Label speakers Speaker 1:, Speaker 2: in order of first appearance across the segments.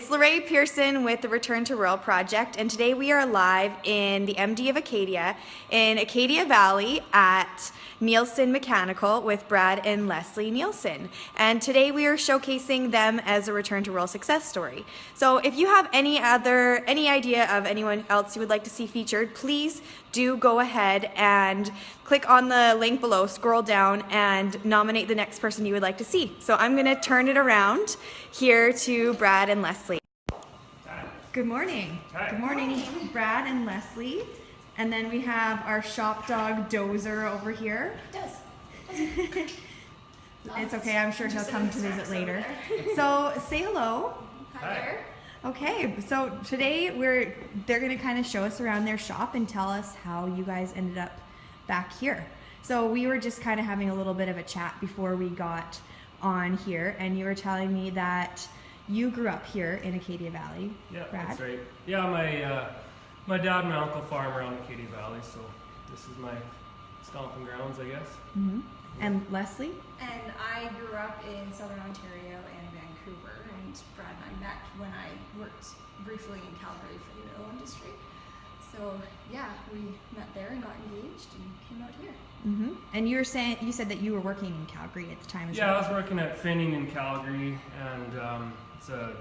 Speaker 1: It's Lorraine Pearson with the Return to Rural Project, and today we are live in the MD of Acadia, in Acadia Valley at Neilson Mechanical with Brad and Leslie Neilson. And today we are showcasing them as a Return to Rural success story. So if you have any idea of anyone else you would like to see featured, please do go ahead and click on the link below, scroll down, and nominate the next person you would like to see. So I'm going to turn it around here to Brad and Leslie.
Speaker 2: Hi.
Speaker 1: Good morning.
Speaker 2: Hi.
Speaker 1: Good morning, Brad and Leslie. And then we have our shop dog Dozer over here. It's okay, I'm sure he'll come to visit later. So say hello.
Speaker 2: Hi there.
Speaker 1: Okay, so today they're going to kind of show us around their shop and tell us how you guys ended up back here. So we were just kind of having a little bit of a chat before we got on here, and you were telling me that you grew up here in Acadia Valley.
Speaker 2: Yeah,
Speaker 1: Brad?
Speaker 2: That's right. Yeah, my dad and my uncle farm around Acadia Valley, so this is my stomping grounds, I guess.
Speaker 1: Mm-hmm. And Leslie?
Speaker 3: And I grew up in Southern Ontario and Vancouver, and Brad and I met when I worked briefly in Calgary for the oil industry. So yeah, we met there and got engaged and came out here.
Speaker 1: Mm-hmm. And you said that you were working in Calgary at the time as well.
Speaker 2: Yeah, I was working at Finning in Calgary, and it's a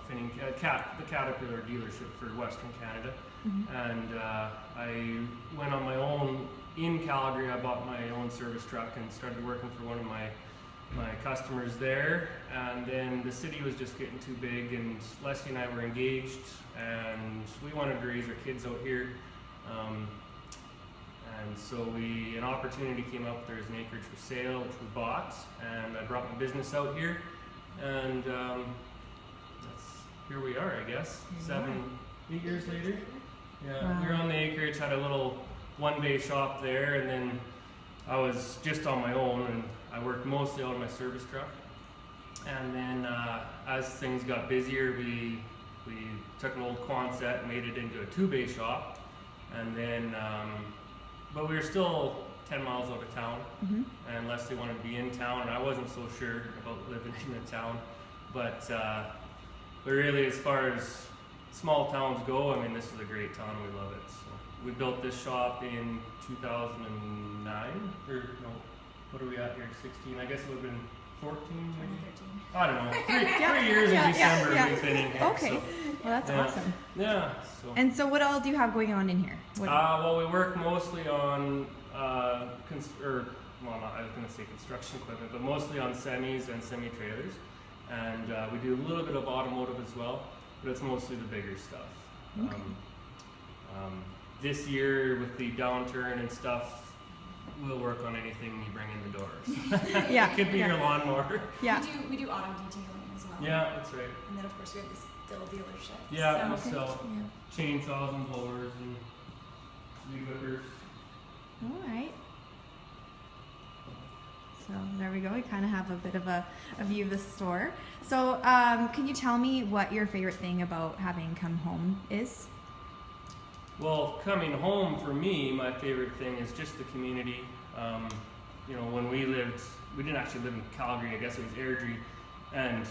Speaker 2: Finning, the Caterpillar dealership for Western Canada.
Speaker 1: Mm-hmm.
Speaker 2: And I went on my own in Calgary. I bought my own service truck and started working for one of my customers there, and then the city was just getting too big, and Leslie and I were engaged, and we wanted to raise our kids out here, and so an opportunity came up. There's an acreage for sale, which we bought, and I brought my business out here, and here we are, I guess, 8 years later. Yeah,
Speaker 1: wow.
Speaker 2: We were on the acreage, had a little one-bay shop there, and then I was just on my own, and I worked mostly out of my service truck. And then as things got busier, we took an old Quonset and made it into a two-bay shop. And then, but we were still 10 miles out of town,
Speaker 1: Mm-hmm.
Speaker 2: and Leslie wanted to be in town, and I wasn't so sure about living in the town. But really, as far as small towns go, I mean, this is a great town, we love it. So we built this shop in 2009, or no, what are we at here, 16? I guess it would have been 14, maybe?
Speaker 3: 2013.
Speaker 2: I don't know, 3 years in December we've been in here.
Speaker 1: Okay,
Speaker 2: So,
Speaker 1: well that's awesome.
Speaker 2: Yeah. So.
Speaker 1: And so what all do you have going on in here?
Speaker 2: Well, we work mostly on, I was going to say construction equipment, but mostly on semis and semi-trailers. And we do a little bit of automotive as well, but it's mostly the bigger stuff.
Speaker 1: Okay.
Speaker 2: This year, with the downturn and stuff, we'll work on anything you bring in the doors.
Speaker 1: Yeah,
Speaker 2: It could be your lawnmower.
Speaker 1: Yeah.
Speaker 3: We do auto detailing as well.
Speaker 2: Yeah, that's right.
Speaker 3: And then of course we have this little dealership.
Speaker 2: Yeah,
Speaker 3: So,
Speaker 2: we sell chainsaws and blowers and weed whippers.
Speaker 1: All right. So there we go. We kind of have a bit of a view of the store. So can you tell me what your favorite thing about having come home is?
Speaker 2: Well, coming home for me, my favorite thing is just the community. When we didn't actually live in Calgary, I guess it was Airdrie, and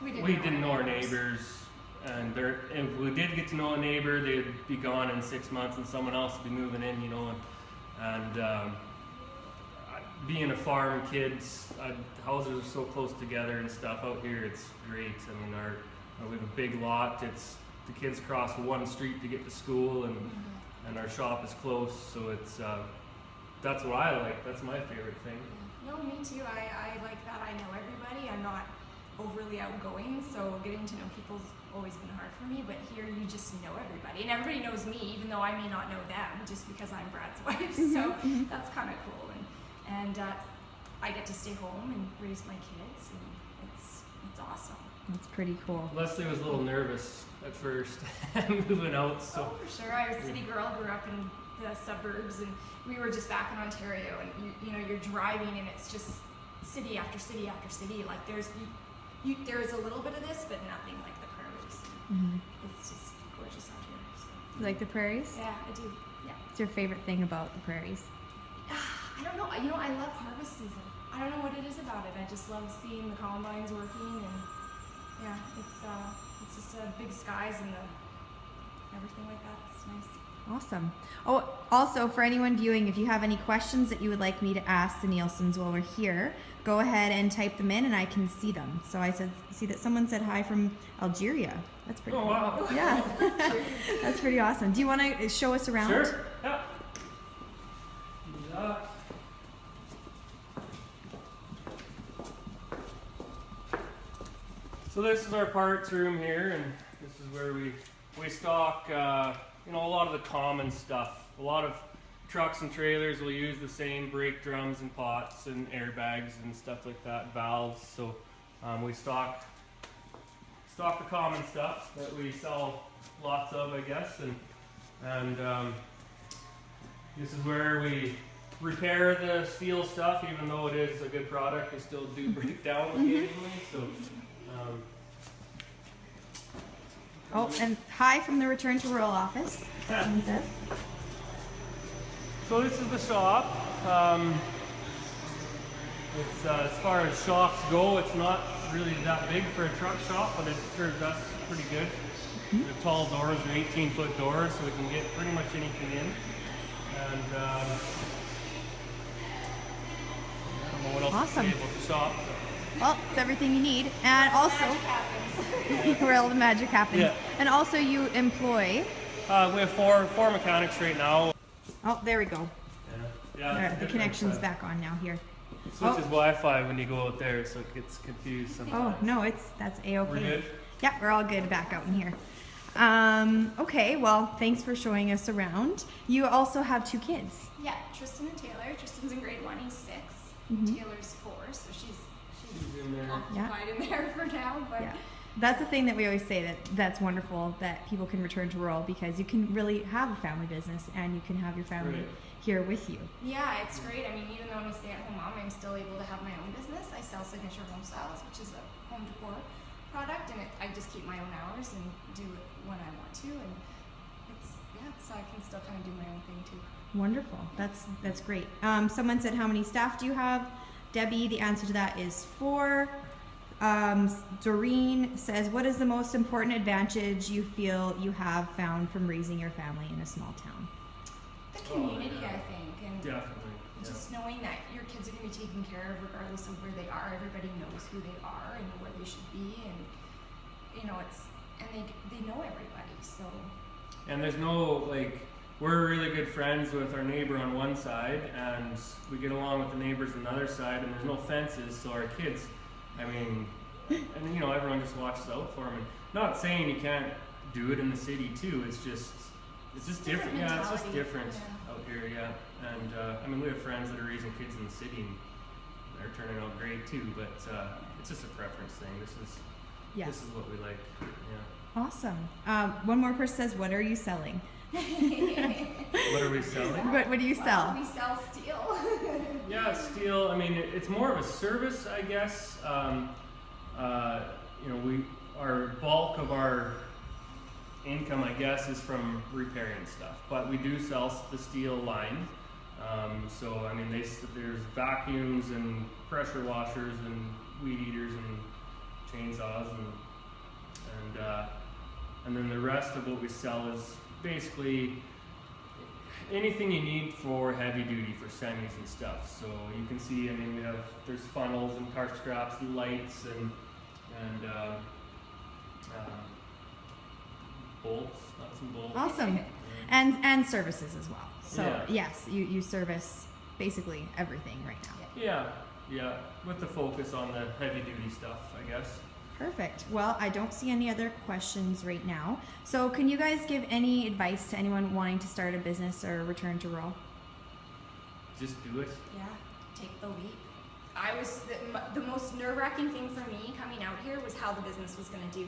Speaker 2: we didn't know our neighbors. And if we did get to know a neighbor, they'd be gone in 6 months and someone else would be moving in, and being a farm, kids, houses are so close together and stuff. Out here, it's great. I mean, we have a big lot. The kids cross one street to get to school, and our shop is close. So that's what I like. That's my favorite thing.
Speaker 3: No, me too. I like that. I know everybody. I'm not overly outgoing, so getting to know people's always been hard for me. But here, you just know everybody, and everybody knows me, even though I may not know them, just because I'm Brad's wife. So that's kind of cool. And I get to stay home and raise my kids, and it's awesome.
Speaker 1: That's pretty cool.
Speaker 2: Leslie was a little nervous at first moving out. So.
Speaker 3: Oh, for sure. I was a city girl, grew up in the suburbs, and we were just back in Ontario, and you're driving, and it's just city after city after city. Like there's a little bit of this, but nothing like the prairies.
Speaker 1: Mm-hmm.
Speaker 3: It's just gorgeous out here. So.
Speaker 1: You like the prairies?
Speaker 3: Yeah, I do. Yeah.
Speaker 1: What's your favorite thing about the prairies?
Speaker 3: I don't know. I love harvest season. I don't know what it is about it. I just love seeing the combines working, and yeah, it's just big skies and everything like that. It's nice.
Speaker 1: Awesome. Oh, also for anyone viewing, if you have any questions that you would like me to ask the Neilsons while we're here, go ahead and type them in and I can see them. So I see that someone said hi from Algeria. That's pretty cool.
Speaker 2: Wow.
Speaker 1: Yeah. That's pretty awesome. Do you want to show us around?
Speaker 2: Sure. Yeah. Yeah. So this is our parts room here, and this is where we stock a lot of the common stuff. A lot of trucks and trailers will use the same brake drums and pots and airbags and stuff like that, valves. So we stock the common stuff that we sell lots of, I guess, and this is where we repair the steel stuff. Even though it is a good product, they still do break down occasionally. So.
Speaker 1: Oh, and hi from the Return to Rural office. Someone said.
Speaker 2: So this is the shop. It's as far as shops go, it's not really that big for a truck shop, but it serves us pretty good. The tall doors are 18-foot doors, so we can get pretty much anything in. And I don't know what else
Speaker 1: Awesome.
Speaker 2: to say about the shop.
Speaker 1: Well, it's everything you need. And also, where all the magic happens.
Speaker 2: Yeah.
Speaker 1: And also you employ.
Speaker 2: We have four mechanics right now.
Speaker 1: Oh, there we go.
Speaker 2: Yeah,
Speaker 1: There,
Speaker 2: it's
Speaker 1: the
Speaker 2: good,
Speaker 1: connection's
Speaker 2: but
Speaker 1: back on now here.
Speaker 2: It switches Wi-Fi when you go out there, so it gets confused
Speaker 1: Oh,
Speaker 2: sometimes.
Speaker 1: no, that's A-okay.
Speaker 2: We're good?
Speaker 1: Yeah, we're all good back out in here. Okay, well, thanks for showing us around. You also have 2 kids.
Speaker 3: Yeah, Tristan and Taylor. Tristan's in grade 1, he's 6. Taylor's 4, so she's
Speaker 2: in there.
Speaker 3: occupied in there for now. But
Speaker 1: Yeah. That's the thing that we always say, that's wonderful that people can return to rural, because you can really have a family business and you can have your family
Speaker 2: Right.
Speaker 1: here with you.
Speaker 3: yeah, it's great. I mean, even though I'm a stay-at-home mom, I'm still able to have my own business. I sell Signature Home Styles, which is a home decor product, and I just keep my own hours and do it when I want to, and so I can still kind of do my own thing too.
Speaker 1: Wonderful. That's great. Someone said, how many staff do you have? Debbie, the answer to that is 4. Doreen says, what is the most important advantage you feel you have found from raising your family in a small town?
Speaker 3: The community, I think, and
Speaker 2: Definitely.
Speaker 3: just knowing that your kids are going to be taken care of regardless of where they are. Everybody knows who they are and where they should be, and they know everybody. So.
Speaker 2: And there's no, we're really good friends with our neighbor on one side, and we get along with the neighbors on the other side, and there's no fences, so our kids, everyone just watches out for them. And not saying you can't do it in the city too, it's just different. Yeah, it's just different out here, yeah. And we have friends that are raising kids in the city, and they're turning out great too, but it's just a preference thing. This is what we like, yeah.
Speaker 1: Awesome. One more person says, what are you selling?
Speaker 2: What are we selling?
Speaker 1: What do you sell?
Speaker 3: We sell steel.
Speaker 2: Yeah, steel. It's more of a service, I guess. Our bulk of our income, I guess, is from repairing stuff. But we do sell the steel line. There's vacuums and pressure washers and weed eaters and chainsaws and then the rest of what we sell is basically anything you need for heavy duty, for semis and stuff. So you can see, there's funnels and car straps and lights and bolts, nuts and bolts.
Speaker 1: Awesome. And services as well. So
Speaker 2: Yeah.
Speaker 1: yes, you service basically everything right now.
Speaker 2: Yeah, with the focus on the heavy duty stuff, I guess.
Speaker 1: Perfect. Well, I don't see any other questions right now. So can you guys give any advice to anyone wanting to start a business or return to rural?
Speaker 2: Just do it.
Speaker 3: Yeah, take the leap. The most nerve-wracking thing for me coming out here was how the business was going to do.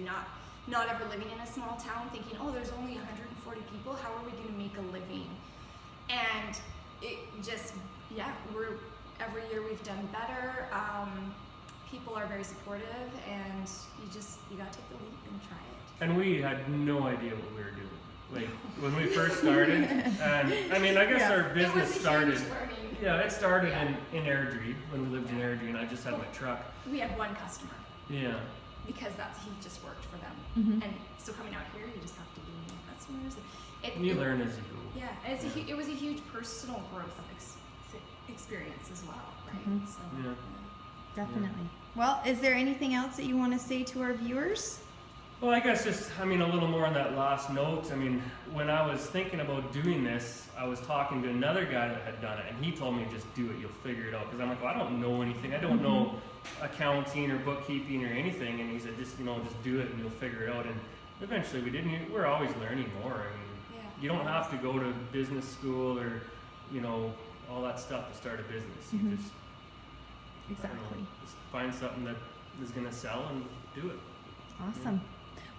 Speaker 3: Not ever living in a small town, thinking, oh, there's only 140 people. How are we going to make a living? And it just, every year we've done better. People are very supportive, and you gotta take the leap and try it.
Speaker 2: And we had no idea what we were doing. When we first started, and I guess our business started. Yeah, it started in Airdrie when we lived in Airdrie, and I just had my truck.
Speaker 3: We had one customer.
Speaker 2: Yeah,
Speaker 3: because he just worked for them.
Speaker 1: Mhm.
Speaker 3: And so coming out here, you just have to gain more customers.
Speaker 2: And you learn as you go.
Speaker 3: Yeah, and it was a huge personal growth experience as well, right?
Speaker 1: Mhm.
Speaker 3: So,
Speaker 2: Yeah.
Speaker 1: Definitely. Well, is there anything else that you want to say to our viewers?
Speaker 2: Well, I guess just, a little more on that last note. When I was thinking about doing this, I was talking to another guy that had done it, and he told me, just do it, you'll figure it out. Because I'm like, well, I don't know anything. I don't know accounting or bookkeeping or anything. And he said, just do it and you'll figure it out. And eventually we did. We're always learning more. You don't have to go to business school or, all that stuff to start a business. You just,
Speaker 1: Exactly.
Speaker 2: just find something that is going to sell and do it.
Speaker 1: Awesome.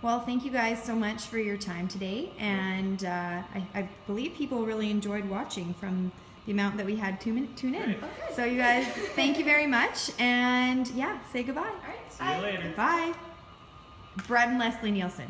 Speaker 1: Well, thank you guys so much for your time today, and I believe people really enjoyed watching from the amount that we had tune in.
Speaker 2: Great.
Speaker 3: Okay.
Speaker 1: So you guys, thank you very much, and yeah, say goodbye.
Speaker 3: All right.
Speaker 2: See you later.
Speaker 1: Bye. Brad and Leslie Neilson.